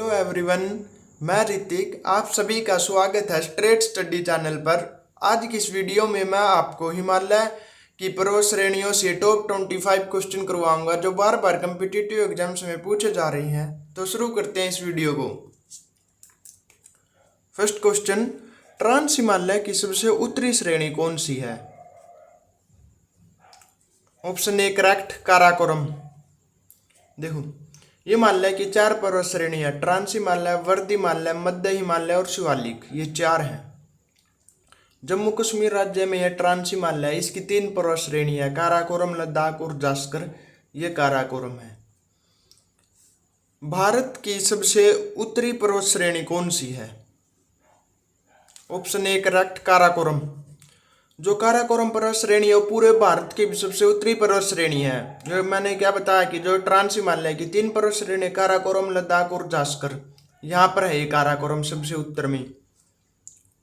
Hello everyone, मैं ऋतिक। आप सभी का स्वागत है स्ट्रेट स्टडी चैनल पर। आज की इस वीडियो में मैं आपको हिमालय की पर्वत श्रेणियों से टॉप 25 क्वेश्चन करवाऊंगा जो बार बार कम्पिटिटिव एग्जाम्स में पूछे जा रही हैं। तो शुरू करते हैं इस वीडियो को। फर्स्ट क्वेश्चन, ट्रांस हिमालय की सबसे उत्तरी श्रेणी कौन सी है? Option A correct, Karakoram. देखो, हिमालय की 4 पर्वत श्रेणी है। ट्रांस हिमालय, वर्ध हिमालय, मध्य हिमालय और शिवालिक, ये 4 हैं। जम्मू कश्मीर राज्य में है ट्रांस हिमालय। इसकी 3 पर्वत श्रेणी है, काराकोरम, लद्दाख और जास्कर। ये काराकोरम है। भारत की सबसे उत्तरी पर्वत श्रेणी कौन सी है? Option A correct, Karakoram. जो काराकोरम पर्वत श्रेणी है वो पूरे भारत की सबसे उत्तरी पर्वत श्रेणी है। जो मैंने क्या बताया कि जो ट्रांस हिमालय की 3 पर्वत श्रेणी, काराकोरम, लद्दाख और जास्कर, यहाँ पर है ये काराकोरम सबसे उत्तर में।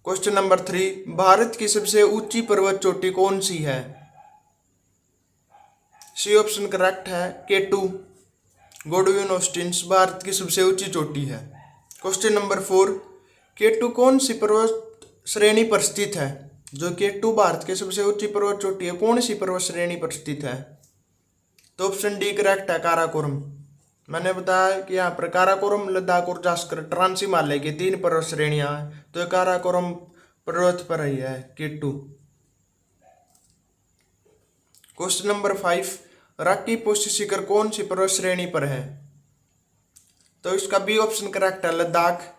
क्वेश्चन नंबर 3, भारत की सबसे ऊंची पर्वत चोटी कौन सी है? सी ऑप्शन करेक्ट है, K2 गोडविन ऑस्टिन्स भारत की सबसे ऊंची चोटी है। क्वेश्चन नंबर 4, K2 कौन सी पर्वत श्रेणी पर स्थित है? जो K2 भारत की सबसे ऊंची पर्वत चोटी है, कौन सी पर्वत श्रेणी पर स्थित है? तो ऑप्शन डी करेक्ट है, काराकोरम। मैंने बताया कि यहाँ पर काराकोरम, लद्दाख और जास्कर ट्रांस हिमालय की 3 पर्वत श्रेणियां हैं, तो काराकोरम पर्वत पर ही है K2। Question number 5, Rocky Post शिखर कौन सी पर्वत श्रेणी पर है? तो इसका बी ऑप्शन करेक्ट है, लद्दाख।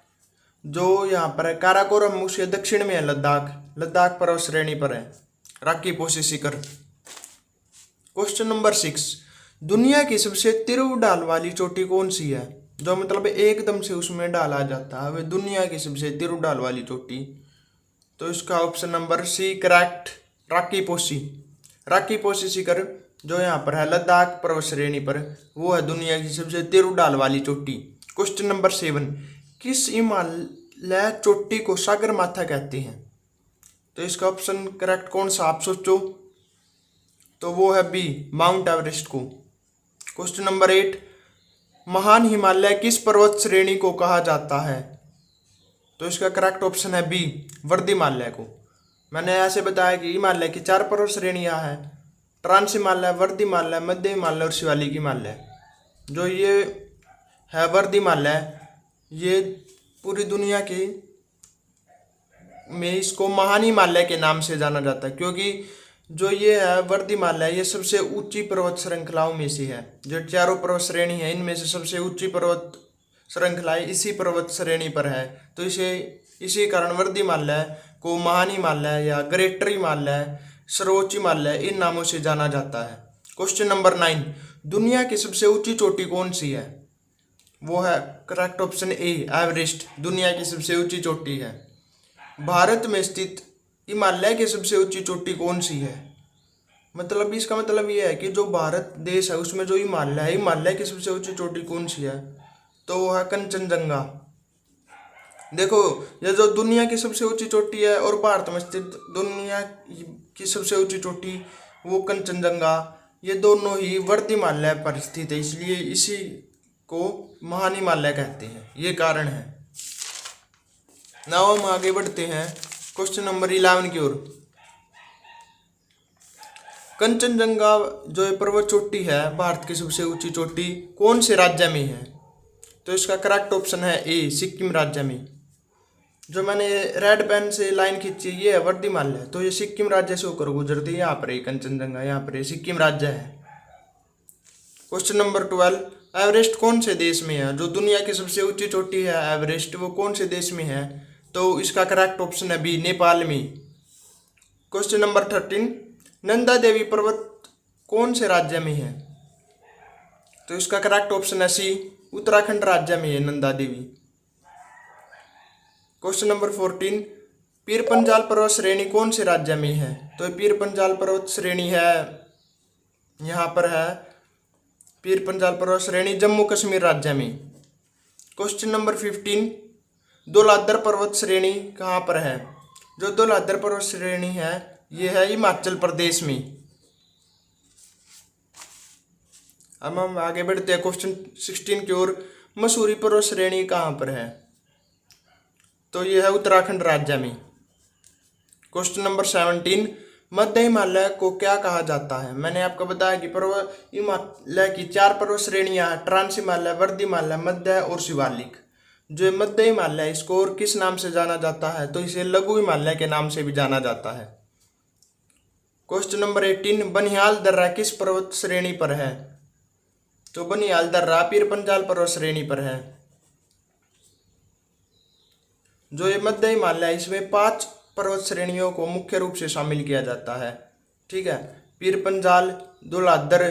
जो यहाँ पर है काराकोरम, उसके दक्षिण में है लद्दाख पर्वत श्रेणी पर है रॉकी पोस्ट शिखर। क्वेश्चन नंबर 6, दुनिया की सबसे तीव्र ढाल वाली चोटी कौन सी है? जो मतलब एकदम से उसमें ढाल आ जाता है, वे दुनिया की सबसे तीव्र ढाल वाली चोटी। तो इसका option number C correct, Rocky Post शिखर जो यहाँ पर है लद्दाख पर्वत श्रेणी पर, वो है दुनिया की सबसे तीव्र ढाल वाली चोटी। क्वेश्चन नंबर 7, किस हिमालय चोटी को सागरमाथा कहते हैं? तो इसका ऑप्शन करेक्ट कौन सा आप सोचो? तो वो है बी, माउंट एवरेस्ट को। क्वेश्चन नंबर 8, महान हिमालय किस पर्वत श्रेणी को कहा जाता है? तो इसका करेक्ट ऑप्शन है बी, वर्ध हिमालय को। मैंने ऐसे बताया कि हिमालय की 4 पर्वत श्रेणियां हैं, ट्रांस हिमालय, वर्ध हिमालय, मध्य हिमालय और शिवालिक हिमालय। जो ये है वर्ध हिमालय, ये पूरी दुनिया की में इसको महान हिमालय के नाम से जाना जाता है, क्योंकि जो ये है वर्ध हिमालय, ये सबसे ऊंची पर्वत श्रृंखलाओं में से है। जो 4 पर्वत श्रेणी है, इनमें से सबसे ऊंची पर्वत श्रृंखला इसी पर्वत श्रेणी पर है। तो इसी कारण वर्ध हिमालय को महान हिमालय या ग्रेटर हिमालय, सर्वोच्च हिमालय, इन नामों से जाना जाता है। क्वेश्चन नंबर 9, दुनिया की सबसे ऊंची चोटी कौन सी है? वो है करेक्ट ऑप्शन ए, एवरेस्ट दुनिया की सबसे ऊंची चोटी है। भारत में स्थित हिमालय की सबसे ऊंची चोटी कौन सी है? मतलब इसका मतलब ये है कि जो भारत देश है उसमें जो हिमालय है, हिमालय की सबसे ऊंची चोटी कौन सी है? तो वो है कंचनजंगा। देखो, ये जो दुनिया की सबसे ऊंची चोटी है और भारत में स्थित दुनिया की सबसे ऊंची चोटी वो कंचनजंगा, ये दोनों ही वर्ध हिमालय पर स्थित है, इसलिए इसी को महान हिमालय कहते हैं, ये कारण है। नाउ हम आगे बढ़ते हैं क्वेश्चन नंबर 11 की ओर। कंचनजंगा जो पर्वत चोटी है, भारत की सबसे ऊंची चोटी, कौन से राज्य में है? तो इसका करेक्ट ऑप्शन है ए, सिक्किम राज्य में। जो मैंने रेड पेन से लाइन खींची, ये है वर्ध हिमालय, तो ये सिक्किम राज्य से होकर गुजरती है। यहाँ पर कंचनजंगा, यहाँ पर सिक्किम राज्य है। क्वेश्चन नंबर 12, एवरेस्ट कौन से देश में है? जो दुनिया की सबसे ऊंची चोटी है एवरेस्ट, वो कौन से देश में है? तो इसका करेक्ट ऑप्शन है बी, नेपाल में। क्वेश्चन नंबर 13, नंदा देवी पर्वत कौन से राज्य में है? तो इसका करेक्ट ऑप्शन है सी, उत्तराखंड राज्य में है नंदा देवी। क्वेश्चन नंबर 14, पीर पंजाल पर्वत श्रेणी कौन से राज्य में है? तो पीर पंजाल पर्वत श्रेणी है, यहाँ पर है पीर पंजाल पर्वत श्रेणी जम्मू कश्मीर राज्य में। क्वेश्चन नंबर 15, धौलाधर पर्वत श्रेणी कहाँ पर है? जो धौलाधर पर्वत श्रेणी है, ये है हिमाचल प्रदेश में। अब हम आगे बढ़ते हैं क्वेश्चन 16 की ओर। मसूरी पर्वत श्रेणी कहाँ पर है? तो ये है उत्तराखंड राज्य में। क्वेश्चन नंबर 17, मध्य हिमालय को क्या कहा जाता है? मैंने आपको बताया कि पर्वत हिमालय की 4 पर्वत श्रेणियां हैं, ट्रांस हिमालय, वर्ध हिमालय, मध्य और शिवालिक। जो मध्य हिमालय इसको और किस नाम से जाना जाता है? तो इसे लघु हिमालय के नाम से भी जाना जाता है। क्वेश्चन नंबर 18, बनिहाल दर्रा किस पर्वत श्रेणी पर है? तो बनिहाल दर्रा पीर पंजाल पर्वत श्रेणी पर है। जो ये मध्य हिमालय है इसमें 5 पर्वत श्रेणियों को मुख्य रूप से शामिल किया जाता है। ठीक है, पीर पंजाल, धौलाधर,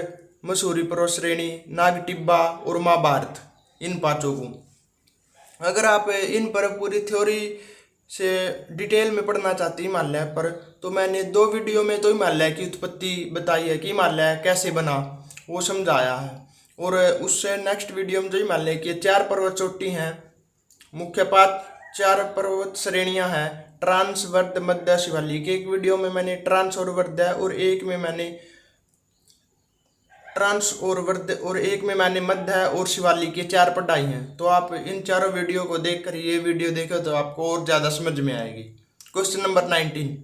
मसूरी पर्वत श्रेणी, नागटिब्बा और माँ भारत, इन 5 को। अगर आप इन पर पूरी थ्योरी से डिटेल में पढ़ना चाहते हैं हिमालय पर, तो मैंने 2 वीडियो में तो हिमालय की उत्पत्ति बताई है कि हिमालय कैसे बना, वो समझाया है। और उससे नेक्स्ट वीडियो में जो हिमालय की 4 पर्वत चोटी हैं, मुख्य 4 पर्वत श्रेणियां हैं, ट्रांस, वर्ध, मध्य, शिवालिक। एक वीडियो में मैंने ट्रांस और वर्ध और एक में मैंने ट्रांस और वर्ध और एक में मैंने मध्य और शिवालिक के 4 पढ़ाई हैं। तो आप इन चारों वीडियो को देखकर ये वीडियो देखो तो आपको और ज़्यादा समझ में आएगी। क्वेश्चन नंबर 19,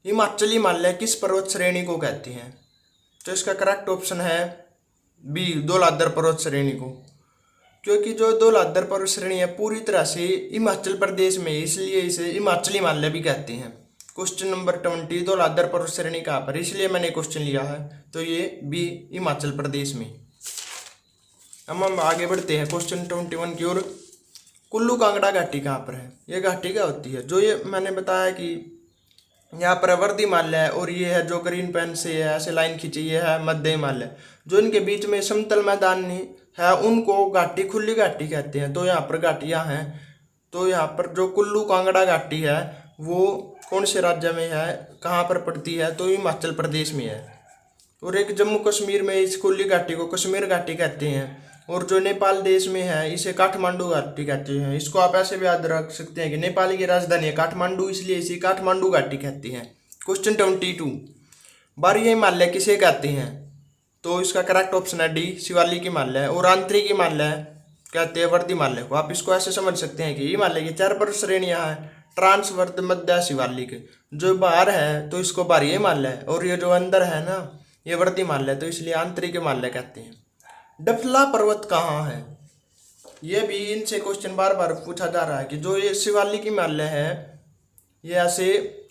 हिमाचली हिमालय किस पर्वत श्रेणी को कहते हैं? तो इसका करेक्ट ऑप्शन है बी, धौलाधर पर्वत श्रेणी को। क्योंकि जो धौलाधर पर्वत श्रेणी है पूरी तरह से हिमाचल प्रदेश में, इसलिए इसे हिमाचली हिमालय भी कहते हैं। क्वेश्चन नंबर 20, धौलाधर पर्वत श्रेणी कहाँ पर? इसलिए मैंने क्वेश्चन लिया है, तो ये बी, हिमाचल प्रदेश में। हम आगे बढ़ते हैं क्वेश्चन 21 की ओर। कुल्लू कांगड़ा घाटी कहाँ पर है? ये घाटी क्या होती है? जो ये मैंने बताया कि यहाँ पर वर्ध हिमालय है और ये है जो ग्रीन पेन से है ऐसे लाइन खींची, ये है मध्य हिमालय। जो इनके बीच में समतल मैदान है उनको घाटी, खुली घाटी कहते हैं। तो यहाँ पर घाटियाँ हैं। तो यहाँ पर जो कुल्लू कांगड़ा घाटी है वो कौन से राज्य में है, कहाँ पर पड़ती है? तो हिमाचल प्रदेश में है। और एक जम्मू कश्मीर में इस खुली घाटी को कश्मीर घाटी कहते हैं। और जो नेपाल देश में है इसे काठमांडू घाटी कहते हैं। इसको आप ऐसे भी याद रख सकते हैं कि नेपाल की राजधानी है काठमांडू, इसलिए इसे काठमांडू घाटी कहते हैं। क्वेश्चन 22, बाह्य हिमालय किसे कहते हैं? तो इसका करेक्ट ऑप्शन है डी, शिवालिक हिमालय। और आंतरिक हिमालय कहते हैं वर्ध हिमालय को। आप इसको ऐसे समझ सकते हैं कि हिमालय की 4 पर्वत श्रेणियां हैं, ट्रांस, वर्ध, मध्य, शिवालिक। जो बाहर है तो इसको बाह्य हिमालय, और ये जो अंदर है ना ये वर्ध हिमालय, तो इसलिए आंतरिक हिमालय कहते हैं। डफला पर्वत कहाँ है? ये भी इनसे क्वेश्चन बार बार पूछा जा रहा है कि जो ये शिवालिक हिमालय है ये ऐसे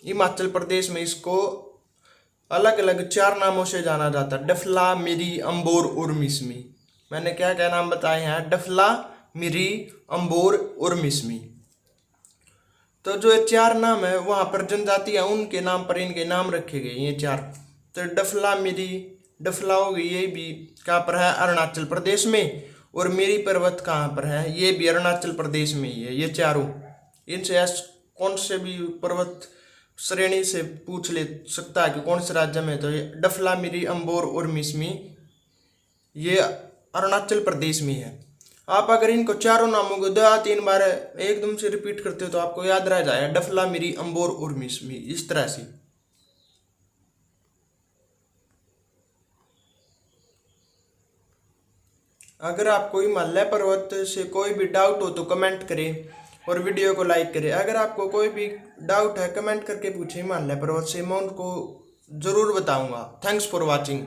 हिमाचल प्रदेश में इसको अलग अलग 4 नामों से जाना जाता है, डफला, मिरी, अम्बोर और मिसमी। मैंने क्या क्या नाम बताए हैं? डफला, मिरी, अम्बोर और मिसमी। तो जो ये 4 नाम है वहाँ पर जनजाति है उनके नाम पर इनके नाम रखे गए ये 4। तो डफला, मिरी, डफला हो गई, ये भी कहाँ पर है? अरुणाचल प्रदेश में। और मिरी पर्वत कहाँ पर है? ये भी अरुणाचल प्रदेश में ही है। ये चारों इनसे कौन से भी पर्वत श्रेणी से पूछ ले सकता है कि कौन से राज्य में? तो ये डफला, मिरी, अम्बोर और मिसमी ये अरुणाचल प्रदेश में है। आप अगर इनको चारों नामों को 2 या 3 बार एकदम से रिपीट करते हो तो आपको याद रह जाएगा, डफला, मिरी, अम्बोर और मिसमी, इस तरह से। अगर आपको हिमालय पर्वत से कोई भी डाउट हो तो कमेंट करें और वीडियो को लाइक करें। अगर आपको कोई भी डाउट है कमेंट करके पूछें हिमालय पर्वत से, मैं उनको ज़रूर बताऊंगा। Thanks for watching.